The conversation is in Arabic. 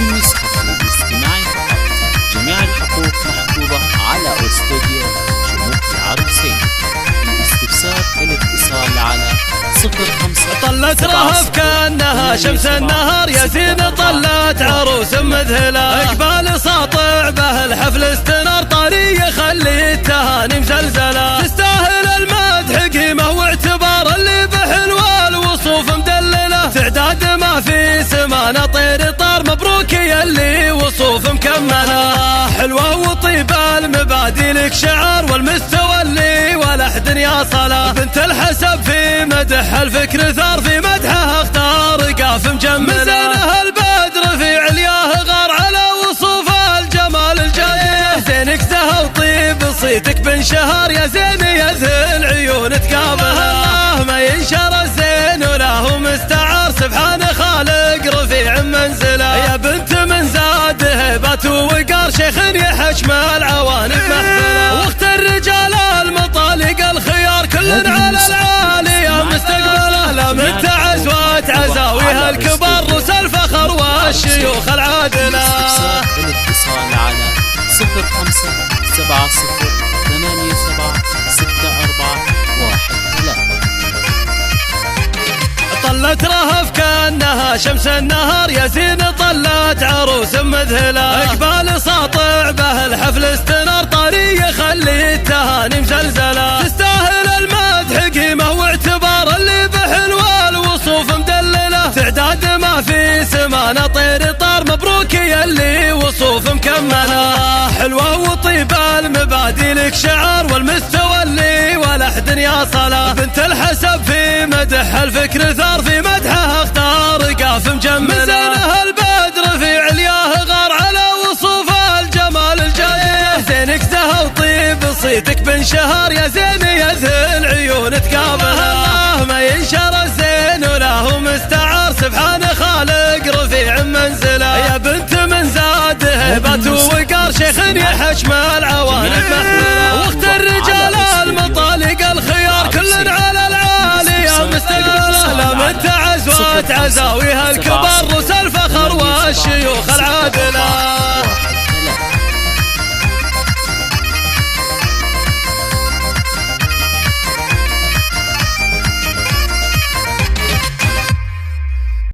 المصحف للاستماع فقط. جميع الحقوق محفوظة على استوديو جنوب العروسين. الاستفسار الاتصال على 05. طلت رهف كأنها شمس النهار يا زين، طلت عروس مذهلة اقبال ساطع به الحفل استنار طري يخلي التهاني مزلزلة. تستاهل المدح قيمة واعتبار اللي بحلوة الوصوف مدللة. تعداد ما في سمانة طير طار مبروك يا اللي وصوف مكملة. حلوة وطيبة المبادئ لك شعار والمستوى اللي ولا احد يصله. بنت الحسب في مدح الفكر ثار في مدحها اختار قاف مجملة. مزينها البدر في علياه غار على وصوف الجمال الجاية. زينك زهى وطيب صيتك بنشهر يا زين يذهل عيون تقابلها. ما ينشر الزين وله مستعار سبحان خالق رفيع منزله. يا بنت من زاد هبة ووقار شيخ يحشم العوانق محفلة. واخت الرجال المطالق الخيار كل على العالية مستقبله. لا من تعزوات عزاويها الكبار رؤوس الفخر والشيوخ العادلة. الاتصال على 05 70 87 64 13. طلت رهف كأنها شمس النهار يا زين، طلت عروس مذهلة اقبال ساطع به الحفل استنار طري يخلي التهاني مزلزلة. تستاهل المدح قيمة واعتبار اللي بحلوة الوصوف مدللة. تعداد ما في سمانة طير طار مبروك يا اللي وصوف مكملة. حلوة وطيبة المبادئ لك شعار والمستوى اللي ولا احد يصله. بنت الحسب في مدح الفكر ثار في مدحها اختار قاف مجملة. مزينها البدر في علياه غار على وصوف الجمال الجاية. زينك زهى وطيب صيتك بنشهر يا زين يذهل عيون تقابلها. ما ينشر الزين وله مستعار سبحان خالق رفيع منزله. يا بنت من زاد هبة ووقار شيخ يحشم العوانق محفلة. واخت الرجال المطالق الخيار كل على العالية مستقبله. لا من تعزوات عزاويها الكبار رؤوس الفخر والشيوخ العادلة.